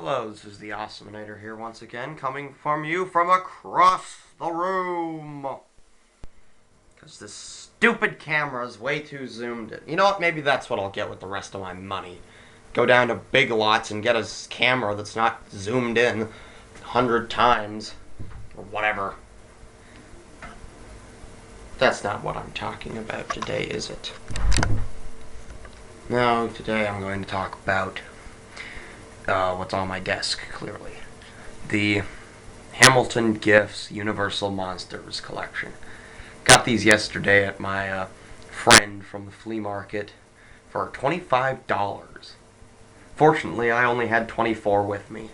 Hello, this is the Awesominator here once again, coming from you from across the room. Because this stupid camera is way too zoomed in. You know what, maybe that's what I'll get with the rest of my money. Go down to Big Lots and get a camera that's not zoomed in 100 times, or whatever. That's not what I'm talking about today, is it? No, today I'm going to talk about what's on my desk, clearly. The Hamilton Gifts Universal Monsters collection. Got these yesterday at my friend from the flea market for $25. Fortunately, I only had 24 with me.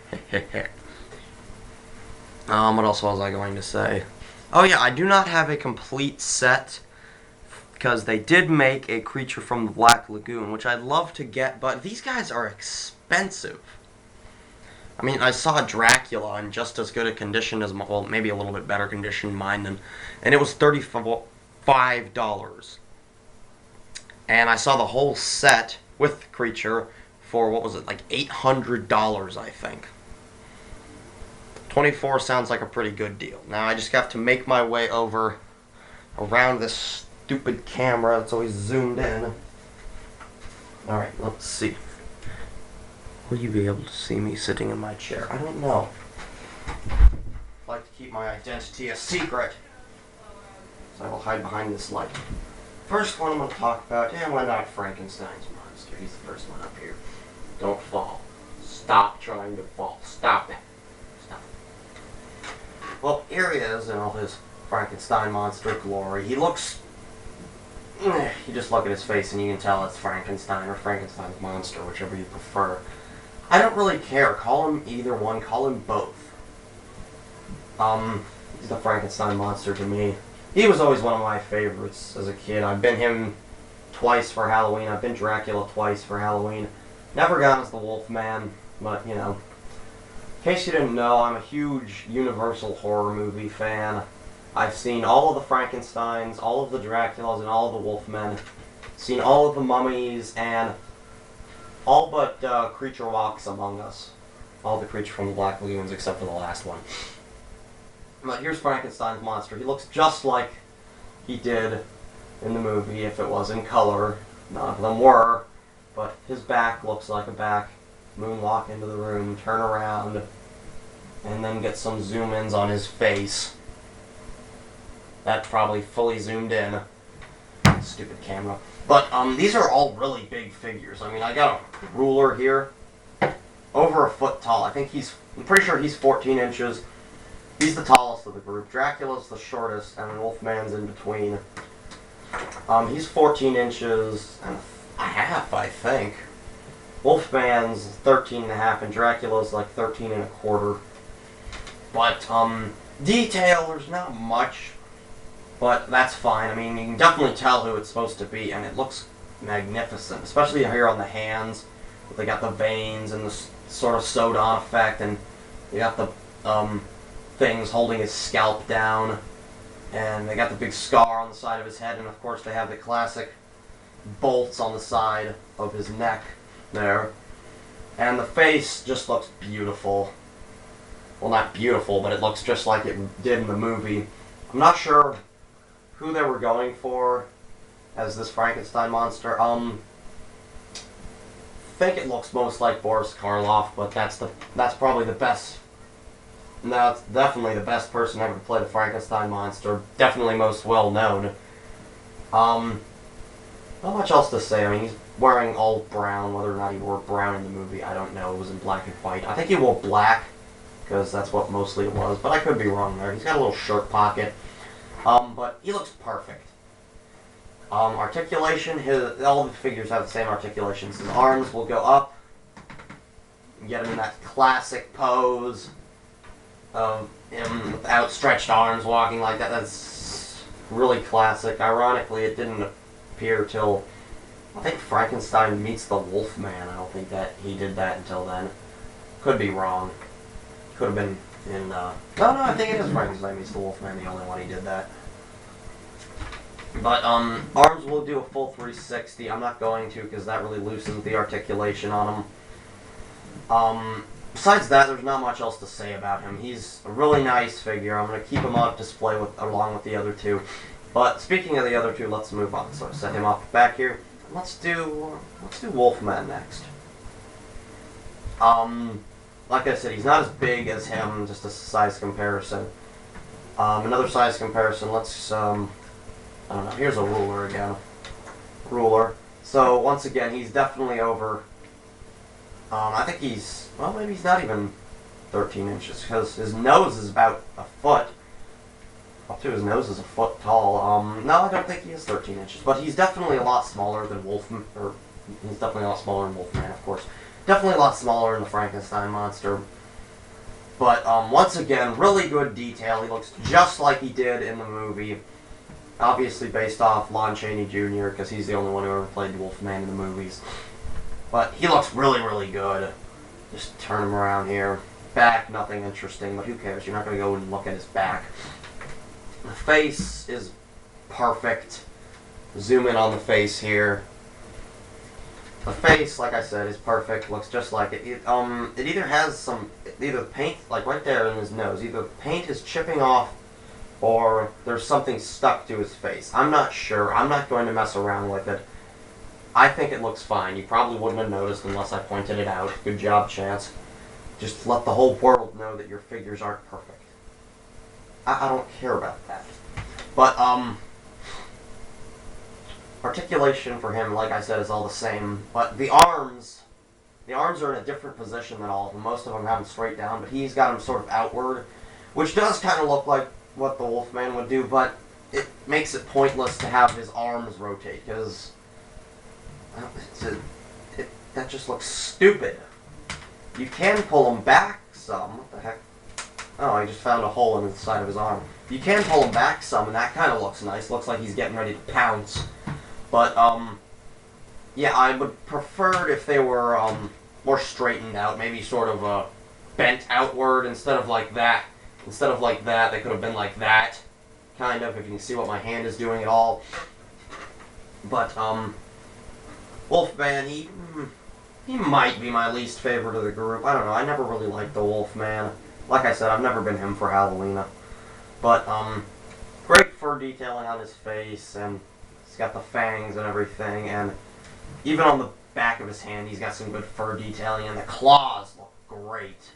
What else was I going to say? Oh yeah, I do not have a complete set because they did make a Creature from the Black Lagoon, which I'd love to get, but these guys are expensive. I mean, I saw Dracula in just as good a condition as, well, maybe a little bit better condition than mine, and it was $35. And I saw the whole set with Creature for, what was it, like $800, I think. 24 sounds like a pretty good deal. Now, I just have to make my way over around this stupid camera that's always zoomed in. Alright, let's see. Will you be able to see me sitting in my chair? I don't know. I like to keep my identity a secret, so I will hide behind this light. First one I'm going to talk about, why not Frankenstein's monster? He's the first one up here. Don't fall. Stop trying to fall. Stop it. Stop it. Well, here he is in all his Frankenstein monster glory. He looks... You just look at his face and you can tell it's Frankenstein or Frankenstein's monster, whichever you prefer. I don't really care. Call him either one. Call him both. He's the Frankenstein monster to me. He was always one of my favorites as a kid. I've been him twice for Halloween. I've been Dracula twice for Halloween. Never gone as the Wolfman, but, you know. In case you didn't know, I'm a huge Universal horror movie fan. I've seen all of the Frankensteins, all of the Draculas, and all of the Wolfmen. Seen all of the mummies, and all but Creature Walks Among Us. All the Creature from the Black Lagoons except for the last one. But here's Frankenstein's monster. He looks just like he did in the movie if it was in color. None of them were. But his back looks like a back. Moonwalk into the room, turn around, and then get some zoom-ins on his face. That's probably fully zoomed in. Stupid camera. But these are all really big figures. I mean, I got a ruler here, over a foot tall. I'm pretty sure he's 14 inches. He's the tallest of the group. Dracula's the shortest, and Wolfman's in between. He's 14 inches and a half, I think. Wolfman's 13 and a half, and Dracula's like 13 and a quarter. But detail, there's not much. But that's fine. I mean, you can definitely tell who it's supposed to be, and it looks magnificent. Especially here on the hands. They got the veins and the sort of sewed-on effect, and they got the things holding his scalp down. And they got the big scar on the side of his head, and of course they have the classic bolts on the side of his neck there. And the face just looks beautiful. Well, not beautiful, but it looks just like it did in the movie. I'm not sure who they were going for as this Frankenstein monster. I think it looks most like Boris Karloff, but that's probably the best. No, it's definitely the best person ever to play the Frankenstein monster. Definitely most well known. Not much else to say. I mean, he's wearing all brown. Whether or not he wore brown in the movie, I don't know. It was in black and white. I think he wore black because that's what mostly it was, but I could be wrong there. He's got a little shirt pocket. But he looks perfect. Articulation, all the figures have the same articulations. His arms will go up. You get him in that classic pose of him with outstretched arms walking like that. That's really classic. Ironically, it didn't appear till, I think, Frankenstein meets the Wolfman. I don't think that he did that until then. Could be wrong. Could have been in, no, I think it is Frankenstein meets the Wolfman, the only one he did that. But, arms will do a full 360. I'm not going to, because that really loosens the articulation on them. besides that, there's not much else to say about him. He's a really nice figure. I'm going to keep him on display along with the other two. But speaking of the other two, let's move on. So set him up back here. Let's do Wolfman next. Like I said, he's not as big as him, just a size comparison. Another size comparison, let's, I don't know, here's a ruler again. Ruler. So, once again, he's definitely over, I think he's, well, maybe he's not even 13 inches, because his nose is about a foot. Up to his nose is a foot tall. No, I don't think he is 13 inches, but he's definitely a lot smaller than Wolfman, or he's definitely a lot smaller than Wolfman, of course. Definitely a lot smaller than the Frankenstein monster. But, once again, really good detail. He looks just like he did in the movie. Obviously based off Lon Chaney Jr., because he's the only one who ever played Wolfman in the movies. But he looks really, really good. Just turn him around here. Back, nothing interesting, but who cares? You're not going to go and look at his back. The face is perfect. Zoom in on the face here. The face, like I said, is perfect. Looks just like it. It either has either paint, like right there in his nose, either paint is chipping off or there's something stuck to his face. I'm not sure. I'm not going to mess around with it. I think it looks fine. You probably wouldn't have noticed unless I pointed it out. Good job, Chance. Just let the whole world know that your figures aren't perfect. I don't care about that. But, articulation for him, like I said, is all the same. But the arms are in a different position than all of them. Most of them have them straight down, but he's got them sort of outward, which does kind of look like what the Wolfman would do, but it makes it pointless to have his arms rotate, because that just looks stupid. You can pull them back some. What the heck? Oh, I just found a hole in the side of his arm. You can pull him back some, and that kind of looks nice. Looks like he's getting ready to pounce. But, yeah, I would prefer if they were, more straightened out. Maybe sort of, bent outward instead of like that. Instead of like that, they could have been like that. Kind of, if you can see what my hand is doing at all. But, Wolfman, he might be my least favorite of the group. I don't know, I never really liked the Wolfman. Like I said, I've never been him for Halloween. But, great fur detailing on his face, and he's got the fangs and everything, and even on the back of his hand, he's got some good fur detailing, and the claws look great.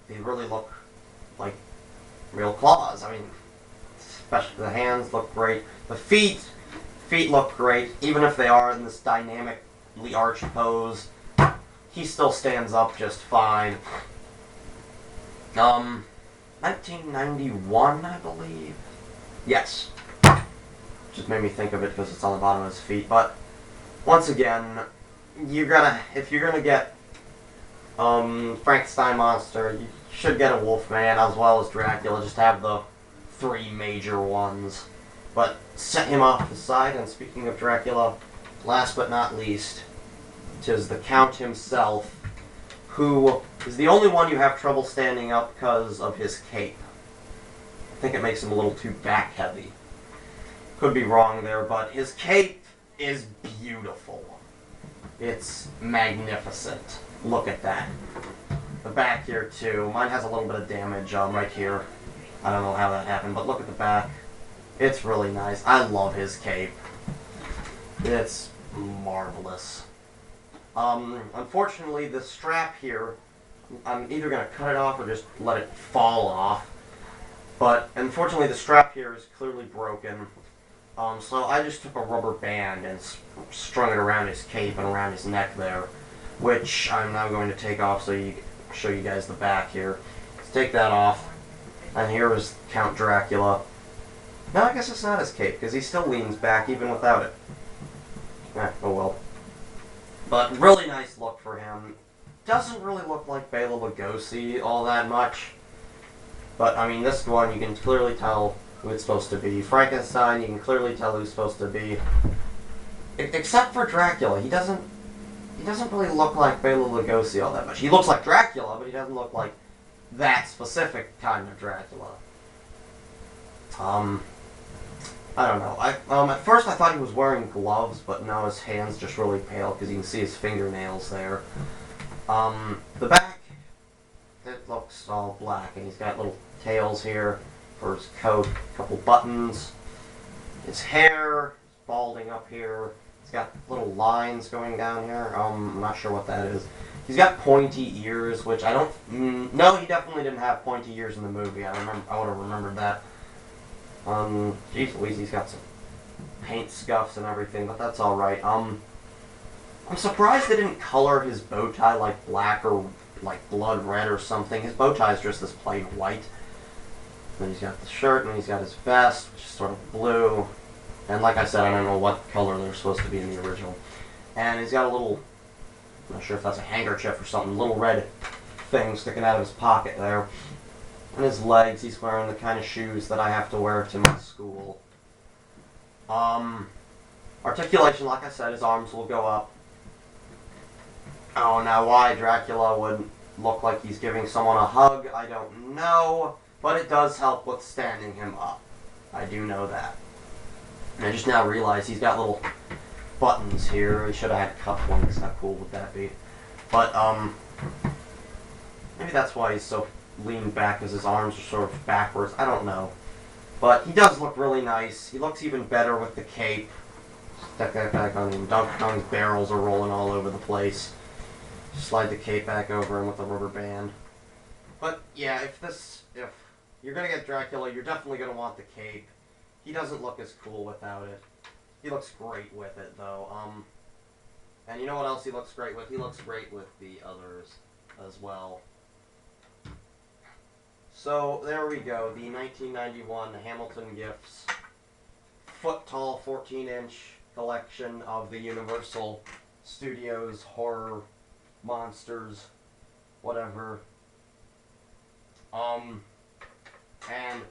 They really look like real claws. I mean, especially the hands look great. The feet look great, even if they are in this dynamically arched pose. He still stands up just fine. 1991, I believe. Yes. Just made me think of it because it's on the bottom of his feet. But once again, if you're gonna get Frankenstein monster, you should get a Wolfman as well as Dracula. Just have the three major ones. But set him off to the side. And speaking of Dracula, last but not least, 'tis the Count himself, who is the only one you have trouble standing up because of his cape. I think it makes him a little too back heavy. Could be wrong there, but his cape is beautiful. It's magnificent. Look at that. The back here too. Mine has a little bit of damage right here. I don't know how that happened, but look at the back. It's really nice. I love his cape. It's marvelous. Unfortunately, the strap here, I'm either going to cut it off or just let it fall off. But, unfortunately, the strap here is clearly broken. So I just took a rubber band and strung it around his cape and around his neck there, which I'm now going to take off so you show you guys the back here. Let's take that off. And here is Count Dracula. No, I guess it's not his cape, because he still leans back even without it. Oh well. But really nice look for him. Doesn't really look like Bela Lugosi all that much. But, I mean, this one, you can clearly tell who it's supposed to be. Frankenstein, you can clearly tell who it's supposed to be. Except for Dracula. He doesn't really look like Bela Lugosi all that much. He looks like Dracula, but he doesn't look like that specific kind of Dracula. I don't know. At first I thought he was wearing gloves, but no, his hand's just really pale because you can see his fingernails there. The back all black, and he's got little tails here for his coat, a couple buttons. His hair is balding up here. He's got little lines going down here. I'm not sure what that is. He's got pointy ears, which I don't. No, he definitely didn't have pointy ears in the movie. I would have remembered that. Jeez Louise, he's got some paint scuffs and everything, but that's all right. I'm surprised they didn't color his bow tie like black or like blood red or something. His bow tie is just this plain white. Then he's got the shirt, and he's got his vest, which is sort of blue. And like I said, I don't know what color they're supposed to be in the original. And he's got a little, I'm not sure if that's a handkerchief or something, little red thing sticking out of his pocket there. And his legs, he's wearing the kind of shoes that I have to wear to my school. Articulation, like I said, his arms will go up. Oh, now why Dracula would look like he's giving someone a hug, I don't know. But it does help with standing him up. I do know that. And I just now realized he's got little buttons here. He should have had cufflinks. How cool would that be? But, maybe that's why he's so leaned back, because his arms are sort of backwards. I don't know. But he does look really nice. He looks even better with the cape. Stick that back on him. Donkey Kong's barrels are rolling all over the place. Slide the cape back over him with a rubber band. But, yeah, if you're going to get Dracula, you're definitely going to want the cape. He doesn't look as cool without it. He looks great with it, though. And you know what else he looks great with? He looks great with the others as well. So, there we go. The 1991 Hamilton Gifts foot-tall, 14-inch collection of the Universal Studios horror monsters, whatever. And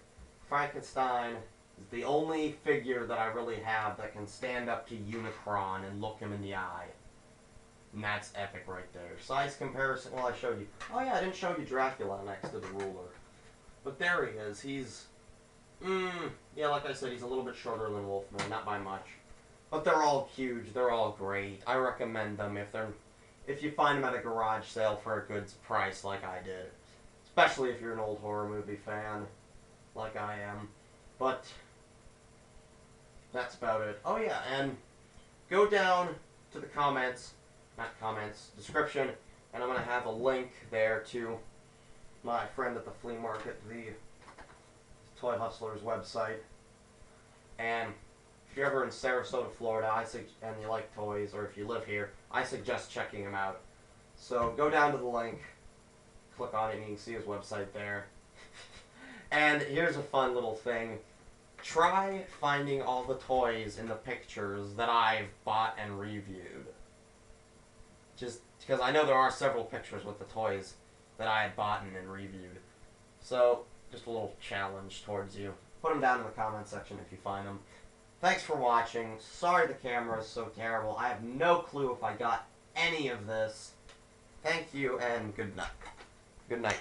Frankenstein is the only figure that I really have that can stand up to Unicron and look him in the eye. And that's epic right there. Size comparison, well, I showed you. Oh yeah, I didn't show you Dracula next to the ruler. But there he is. He's, yeah, like I said, he's a little bit shorter than Wolfman, not by much. But they're all huge. They're all great. I recommend them if you find them at a garage sale for a good price like I did. Especially if you're an old horror movie fan, like I am. But that's about it. Oh yeah, and go down to the description, and I'm going to have a link there to my friend at the flea market, the Toy Hustlers website. And if you're ever in Sarasota, Florida, and you like toys, or if you live here, I suggest checking him out. So go down to the link, click on it, and you can see his website there. And here's a fun little thing. Try finding all the toys in the pictures that I've bought and reviewed. Just because I know there are several pictures with the toys that I had bought and reviewed. So, just a little challenge towards you. Put them down in the comment section if you find them. Thanks for watching. Sorry the camera is so terrible. I have no clue if I got any of this. Thank you, and good night. Good night.